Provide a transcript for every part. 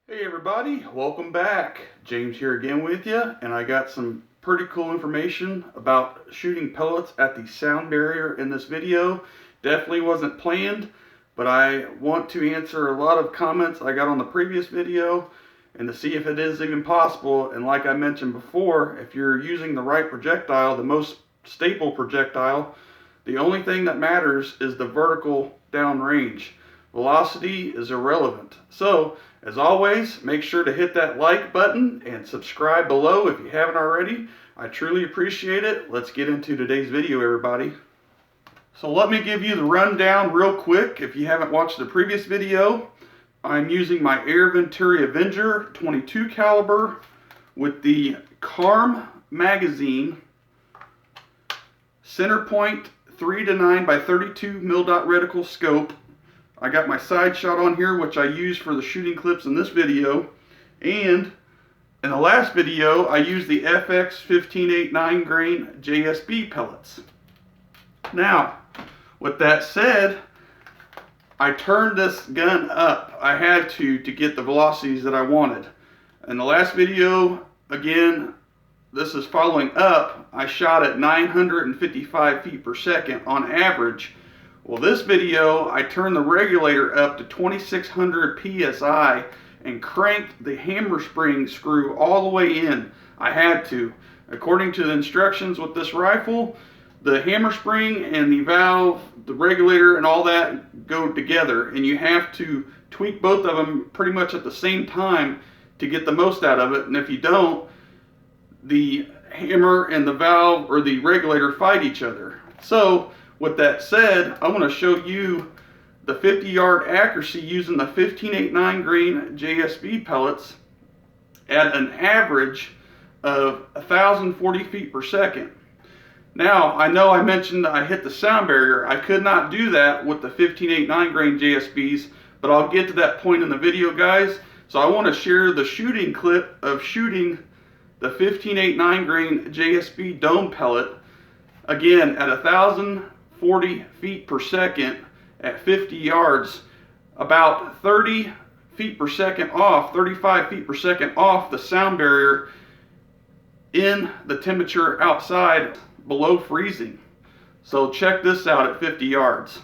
Hey everybody, welcome back. James here again with you, and I got some pretty cool information about shooting pellets at the sound barrier in this video. Definitely wasn't planned, but I want to answer a lot of comments I got on the previous video and to see if it is even possible. And like I mentioned before, if you're using the right projectile, the most stable projectile, the only thing that matters is the vertical downrange. Velocity is irrelevant. So, as always, make sure to hit that like button and subscribe below if you haven't already. I truly appreciate it. Let's get into today's video, everybody. So let me give you the rundown real quick. If you haven't watched the previous video, I'm using my Airventuri Avenger 22 caliber with the CARM magazine, center point 3 to 9 by 32 mil dot reticle scope. I got my side shot on here, which I used for the shooting clips in this video. And in the last video, I used the FX 15.8 9-grain JSB pellets. Now, with that said, I turned this gun up. I had to get the velocities that I wanted. In the last video, again, this is following up, I shot at 955 feet per second on average. Well, this video, I turned the regulator up to 2600 PSI and cranked the hammer spring screw all the way in. I had to. According to the instructions with this rifle, the hammer spring and the valve, the regulator and all that go together, and you have to tweak both of them pretty much at the same time to get the most out of it. And if you don't, the hammer and the valve or the regulator fight each other. So, with that said, I want to show you the 50-yard accuracy using the 15.8 9-grain JSB pellets at an average of 1,040 feet per second. Now, I know I mentioned I hit the sound barrier. I could not do that with the 15.8 9-grain JSBs, but I'll get to that point in the video, guys. So I want to share the shooting clip of shooting the 15.8 9-grain JSB dome pellet, again at 1,040 feet per second at 50 yards, about 30 feet per second off, 35 feet per second off the sound barrier in the temperature outside below freezing. So check this out at 50 yards.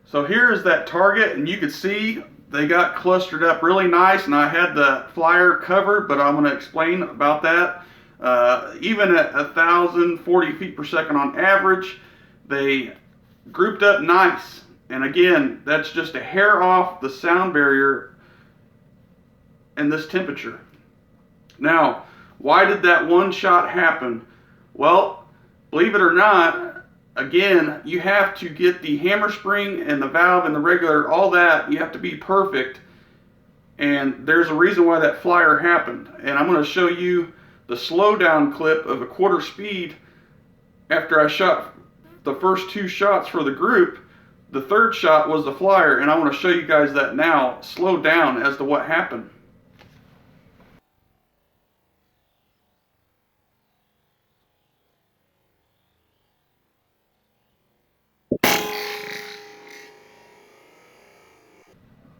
So here is that target, and you can see they got clustered up really nice, and I had the flyer covered, but I'm going to explain about that. Even at 1,040 feet per second on average, they grouped up nice. And again, that's just a hair off the sound barrier in this temperature. Now, why did that one shot happen? Well, believe it or not, again, you have to get the hammer spring and the valve and the regulator, all that, you have to be perfect. And there's a reason why that flyer happened. And I'm going to show you the slowdown clip of a quarter speed after I shot the first two shots for the group. The third shot was the flyer, and I want to show you guys that now, slow down as to what happened.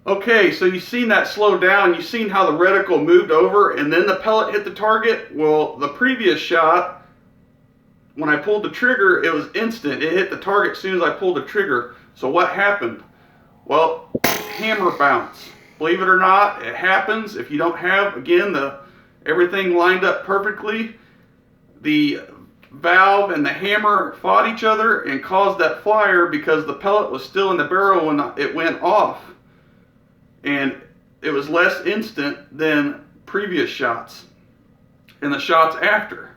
Okay, so you've seen that slow down, you've seen how the reticle moved over and then the pellet hit the target. Well, the previous shot, when I pulled the trigger, it was instant. It hit the target as soon as I pulled the trigger. So what happened? Well, hammer bounce. Believe it or not, it happens. If you don't have, again, everything lined up perfectly, the valve and the hammer fought each other and caused that flyer because the pellet was still in the barrel when it went off. And it was less instant than previous shots and the shots after.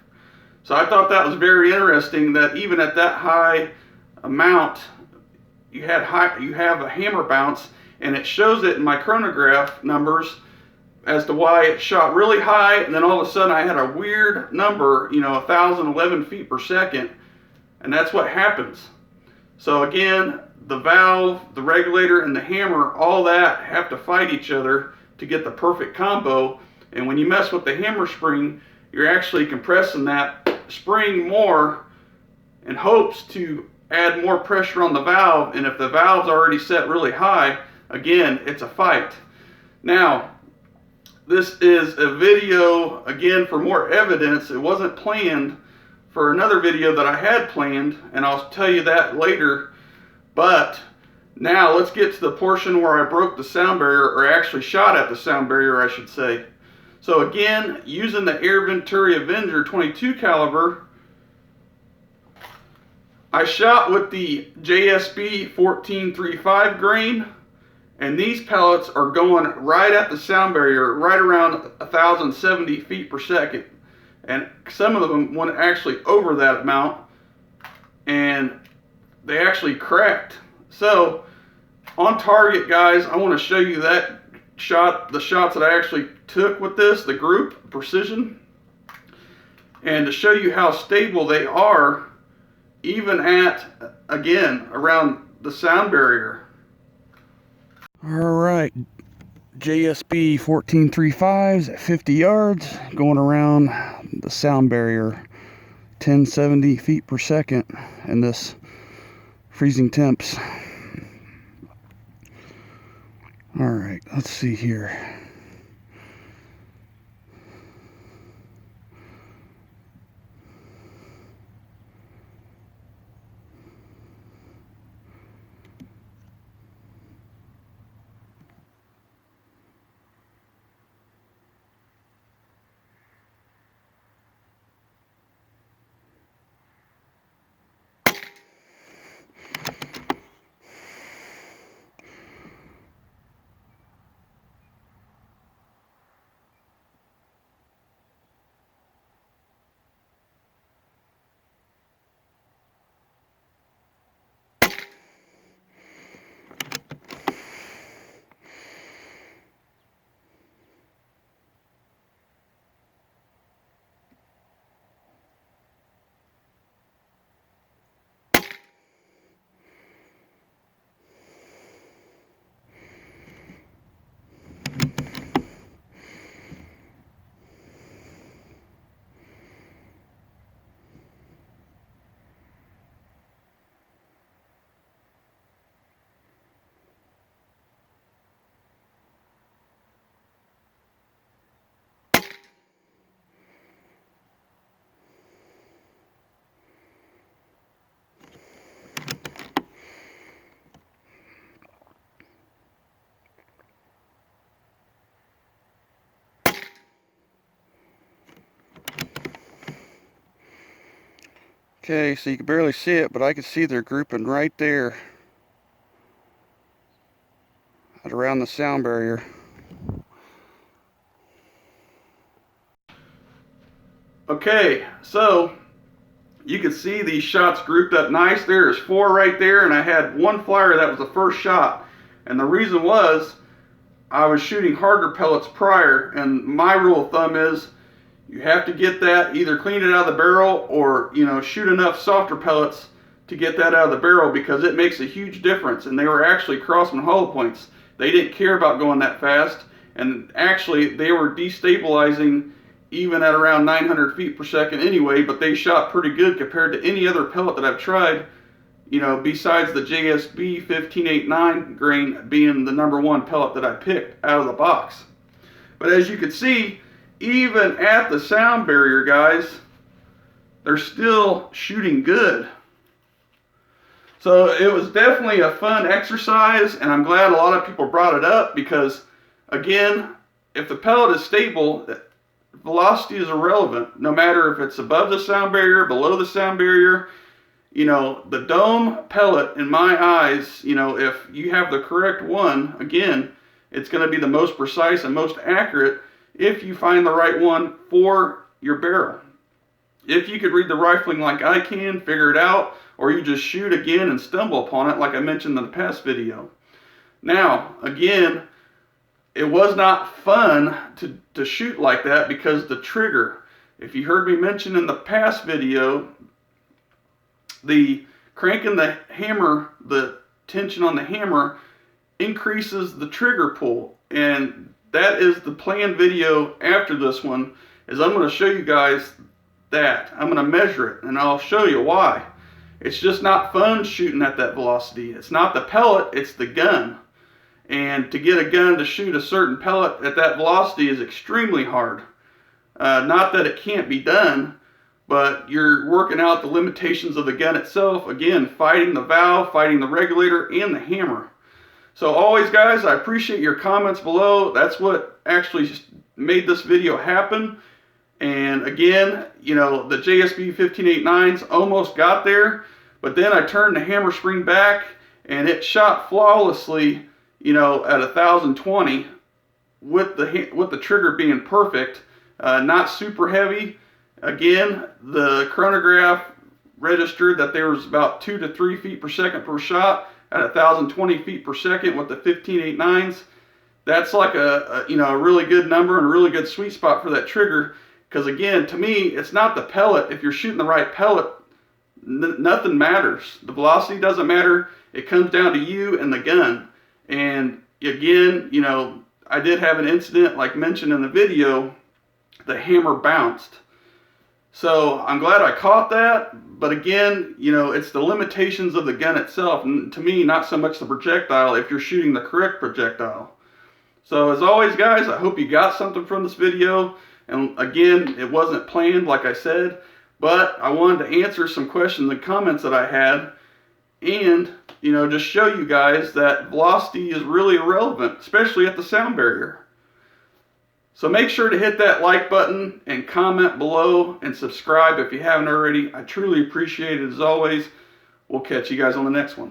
So I thought that was very interesting that even at that high amount, you have a hammer bounce, and it shows it in my chronograph numbers as to why it shot really high, and then all of a sudden I had a weird number, 1,011 feet per second, and that's what happens. So again, the valve, the regulator, and the hammer, all that have to fight each other to get the perfect combo, and when you mess with the hammer spring, you're actually compressing that spring more in hopes to add more pressure on the valve, and if the valve's already set really high, again, it's a fight. Now, this is a video, again, for more evidence. It wasn't planned for another video that I had planned, and I'll tell you that later. But now let's get to the portion where I broke the sound barrier, or actually shot at the sound barrier, I should say. So again, using the Airventuri Avenger 22 caliber, I shot with the JSB 1435 grain, and these pellets are going right at the sound barrier, right around 1,070 feet per second. And some of them went actually over that amount, and they actually cracked. So on target, guys, I want to show you that shot, the shots that I actually took with this, the group precision, and to show you how stable they are even at, again, around the sound barrier. Alright, JSB 1435s at 50 yards, going around the sound barrier, 1070 feet per second in this freezing temps. Alright, let's see here. Okay, so you can barely see it, but I can see they're grouping right there at around the sound barrier. Okay, so you can see these shots grouped up nice. There's 4 right there, and I had one flyer that was the first shot. And the reason was I was shooting harder pellets prior, and my rule of thumb is you have to get that, either clean it out of the barrel or, shoot enough softer pellets to get that out of the barrel, because it makes a huge difference. And they were actually crossing hollow points. They didn't care about going that fast, and actually they were destabilizing even at around 900 feet per second anyway, but they shot pretty good compared to any other pellet that I've tried you know, besides the JSB 1589 grain being the #1 pellet that I picked out of the box. But as you can see, even at the sound barrier, guys, they're still shooting good. So it was definitely a fun exercise, and I'm glad a lot of people brought it up because, again, if the pellet is stable, velocity is irrelevant. No matter if it's above the sound barrier, below the sound barrier, you know, the dome pellet, in my eyes, you know, if you have the correct one, again, it's going to be the most precise and most accurate if you find the right one for your barrel. If you could read the rifling like I can, figure it out, or you just shoot again and stumble upon it like I mentioned in the past video. Now, again, it was not fun to shoot like that because the trigger, if you heard me mention in the past video, the cranking the hammer, the tension on the hammer increases the trigger pull. And that is the planned video after this one, is I'm going to show you guys that. I'm going to measure it and I'll show you why. It's just not fun shooting at that velocity. It's not the pellet, it's the gun. And to get a gun to shoot a certain pellet at that velocity is extremely hard. Not that it can't be done, but you're working out the limitations of the gun itself. Again, fighting the valve, fighting the regulator, and the hammer. So always, guys, I appreciate your comments below. That's what actually made this video happen. And again, you know, the JSB 1589s almost got there, but then I turned the hammer spring back and it shot flawlessly, you know, at 1020 with the trigger being perfect, not super heavy. Again, the chronograph registered that there was about 2 to 3 feet per second per shot at 1020 feet per second with the 1589s. That's like a you know, a really good number and a really good sweet spot for that trigger. Because again, to me, it's not the pellet. If you're shooting the right pellet, nothing matters. The velocity doesn't matter. It comes down to you and the gun. And again, you know, I did have an incident, like mentioned in the video, the hammer bounced. So I'm glad I caught that. But again, you know, it's the limitations of the gun itself. And to me, not so much the projectile if you're shooting the correct projectile. So as always, guys, I hope you got something from this video. And again, it wasn't planned, like I said, but I wanted to answer some questions and comments that I had and, you know, just show you guys that velocity is really irrelevant, especially at the sound barrier. So make sure to hit that like button and comment below and subscribe if you haven't already. I truly appreciate it as always. We'll catch you guys on the next one.